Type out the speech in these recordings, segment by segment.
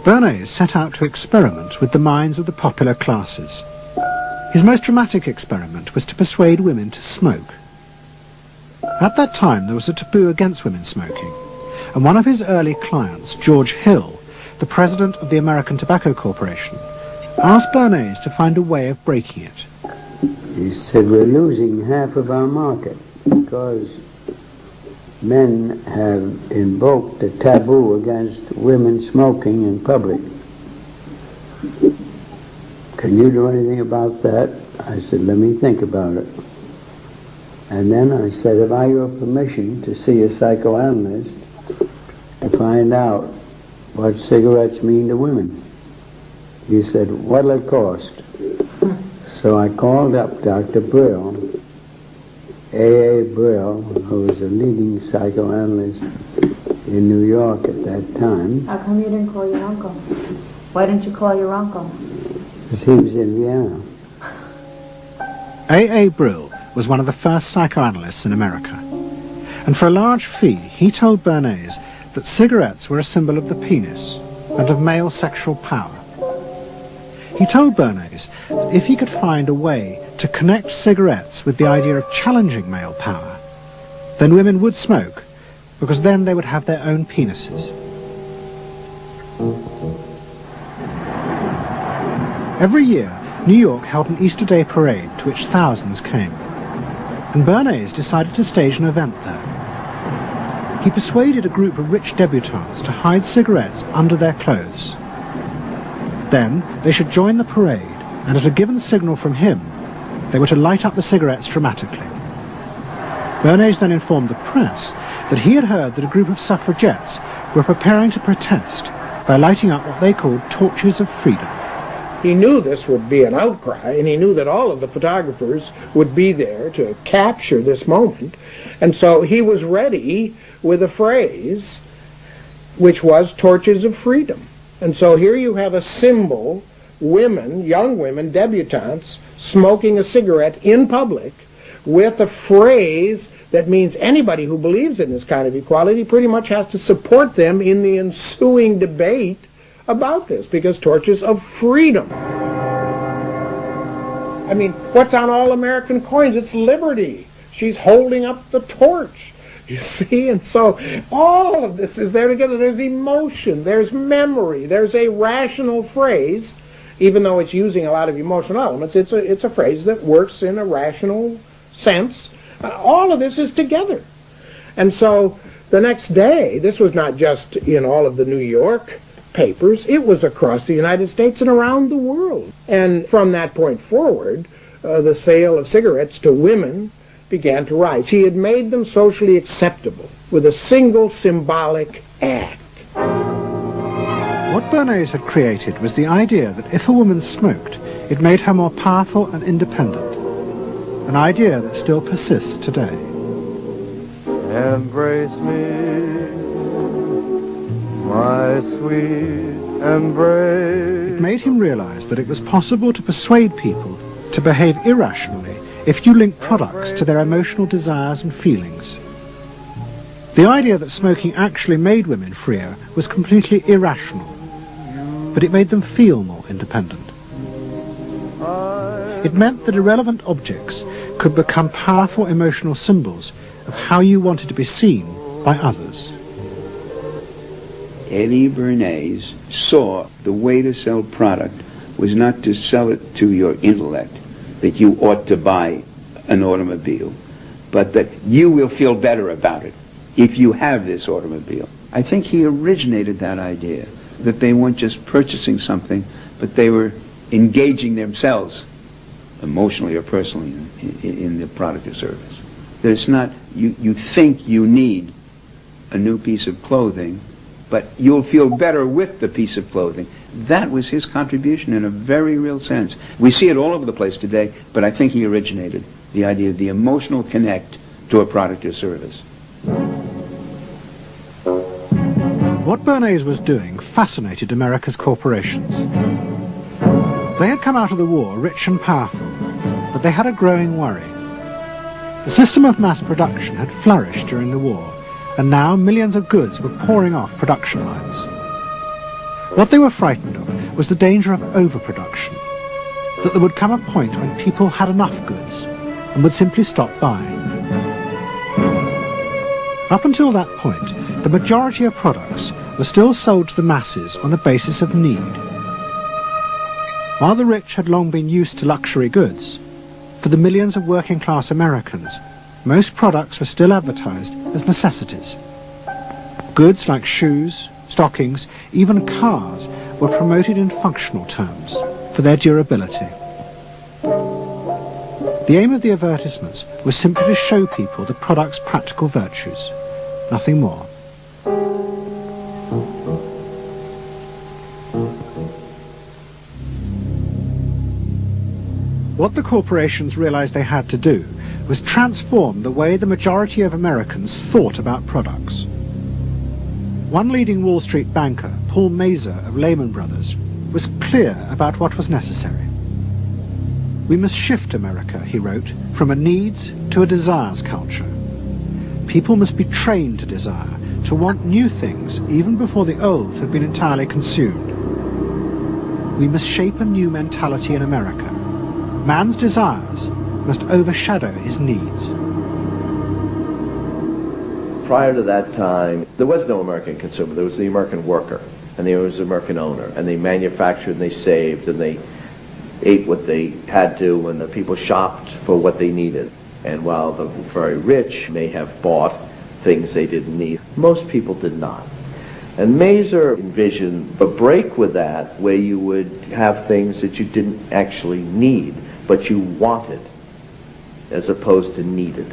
Bernays set out to experiment with the minds of the popular classes. His most dramatic experiment was to persuade women to smoke. At that time there was a taboo against women smoking, and one of his early clients, George Hill, the president of the American Tobacco Corporation, asked Bernays to find a way of breaking it. He said, we're losing half of our market because men have invoked a taboo against women smoking in public. Can you do anything about that? I said, let me think about it. And then I said, have I your permission to see a psychoanalyst to find out what cigarettes mean to women? He said, what'll it cost? So I called up Dr. Brill, A.A. Brill, who was a leading psychoanalyst in New York at that time. How come you didn't call your uncle? Why didn't you call your uncle? Because he was in Vienna. A.A. Brill was one of the first psychoanalysts in America, and for a large fee he told Bernays that cigarettes were a symbol of the penis and of male sexual power. He told Bernays that if he could find a way to connect cigarettes with the idea of challenging male power, then women would smoke, because then they would have their own penises. Every year, New York held an Easter Day parade to which thousands came, and Bernays decided to stage an event there. He persuaded a group of rich debutantes to hide cigarettes under their clothes. Then they should join the parade, and at a given signal from him, they were to light up the cigarettes dramatically. Bernays then informed the press that he had heard that a group of suffragettes were preparing to protest by lighting up what they called torches of freedom. He knew this would be an outcry, and he knew that all of the photographers would be there to capture this moment, and so he was ready with a phrase which was torches of freedom. And so here you have a symbol, women, young women, debutantes, smoking a cigarette in public with a phrase that means anybody who believes in this kind of equality pretty much has to support them in the ensuing debate about this, because torches of freedom. I mean, what's on all American coins? It's liberty. She's holding up the torch. You see, and so all of this is there together. There's emotion, there's memory, there's a rational phrase, even though it's using a lot of emotional elements. It's a phrase that works in a rational sense. All of this is together. And so the next day, this was not just in all of the New York papers, it was across the United States and around the world. And from that point forward, the sale of cigarettes to women began to rise. He had made them socially acceptable with a single symbolic act. What Bernays had created was the idea that if a woman smoked, it made her more powerful and independent, an idea that still persists today. Embrace me, my sweet embrace. It made him realize that it was possible to persuade people to behave irrationally if you link products to their emotional desires and feelings. The idea that smoking actually made women freer was completely irrational, but it made them feel more independent. It meant that irrelevant objects could become powerful emotional symbols of how you wanted to be seen by others. Eddie Bernays saw the way to sell product was not to sell it to your intellect, that you ought to buy an automobile, but that you will feel better about it if you have this automobile. I think he originated that idea, that they weren't just purchasing something, but they were engaging themselves emotionally or personally in the product or service. That it's not, you think you need a new piece of clothing, but you'll feel better with the piece of clothing. That was his contribution in a very real sense. We see it all over the place today, but I think he originated the idea of the emotional connect to a product or service. What Bernays was doing fascinated America's corporations. They had come out of the war rich and powerful, but they had a growing worry. The system of mass production had flourished during the war, and now millions of goods were pouring off production lines. What they were frightened of was the danger of overproduction, that there would come a point when people had enough goods and would simply stop buying. Up until that point, the majority of products were still sold to the masses on the basis of need. While the rich had long been used to luxury goods, for the millions of working-class Americans, most products were still advertised as necessities. Goods like shoes, stockings, even cars were promoted in functional terms for their durability. The aim of the advertisements was simply to show people the product's practical virtues, nothing more. What the corporations realized they had to do was transform the way the majority of Americans thought about products. One leading Wall Street banker, Paul Mazur of Lehman Brothers, was clear about what was necessary. We must shift America, he wrote, from a needs to a desires culture. People must be trained to desire, to want new things even before the old have been entirely consumed. We must shape a new mentality in America. Man's desires must overshadow his needs. Prior to that time, there was no American consumer. There was the American worker, and there was the American owner, and they manufactured and they saved and they ate what they had to, and the people shopped for what they needed. And while the very rich may have bought things they didn't need, most people did not. And Mazur envisioned a break with that, where you would have things that you didn't actually need, but you wanted, as opposed to needed.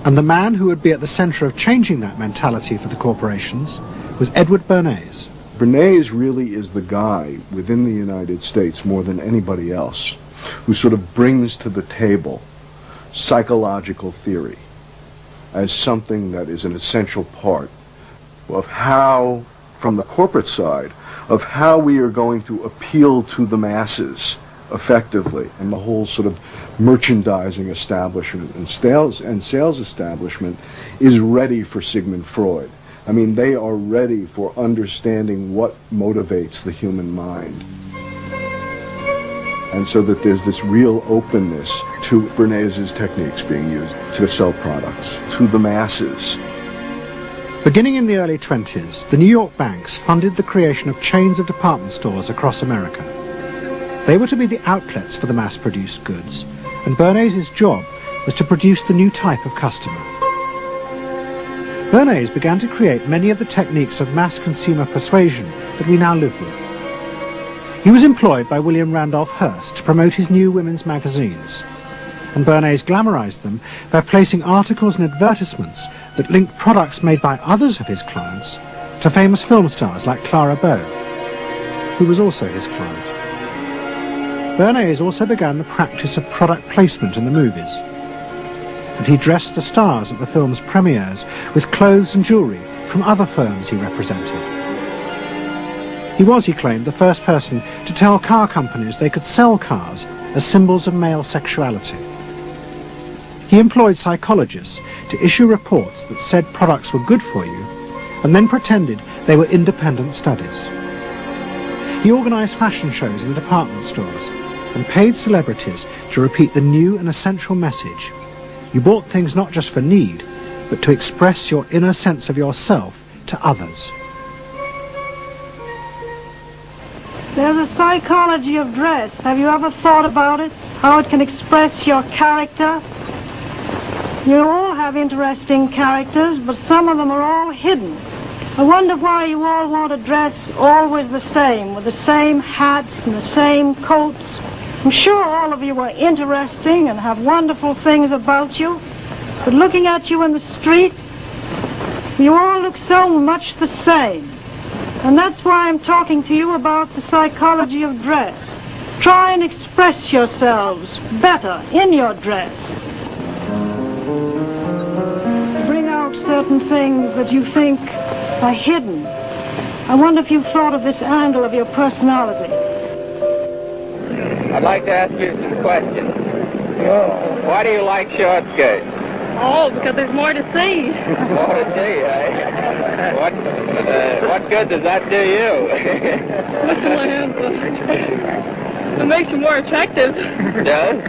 And the man who would be at the center of changing that mentality for the corporations was Edward Bernays. Bernays really is the guy within the United States, more than anybody else, who sort of brings to the table psychological theory as something that is an essential part of how, from the corporate side, of how we are going to appeal to the masses effectively, and the whole sort of merchandising establishment and sales establishment is ready for Sigmund Freud. I mean, they are ready for understanding what motivates the human mind. And so that there's this real openness to Bernays' techniques being used to sell products to the masses. Beginning in the early 20s, the New York banks funded the creation of chains of department stores across America. They were to be the outlets for the mass-produced goods, and Bernays' job was to produce the new type of customer. Bernays began to create many of the techniques of mass consumer persuasion that we now live with. He was employed by William Randolph Hearst to promote his new women's magazines, and Bernays glamorized them by placing articles and advertisements that linked products made by others of his clients to famous film stars like Clara Bow, who was also his client. Bernays also began the practice of product placement in the movies, and he dressed the stars at the film's premieres with clothes and jewelry from other firms he represented. He was, he claimed, the first person to tell car companies they could sell cars as symbols of male sexuality. He employed psychologists to issue reports that said products were good for you, and then pretended they were independent studies. He organized fashion shows in the department stores, and paid celebrities to repeat the new and essential message. You bought things not just for need, but to express your inner sense of yourself to others. There's a psychology of dress. Have you ever thought about it? How it can express your character? You all have interesting characters, but some of them are all hidden. I wonder why you all want to dress always the same, with the same hats and the same coats. I'm sure all of you are interesting and have wonderful things about you, but looking at you in the street, you all look so much the same. And that's why I'm talking to you about the psychology of dress. Try and express yourselves better in your dress. Bring out certain things that you think are hidden. I wonder if you've thought of this angle of your personality. I'd like to ask you some questions. Why do you like short skirts? Oh, because there's more to see. More to see, eh? What good does that do you? Much more handsome. It makes you more attractive. Does?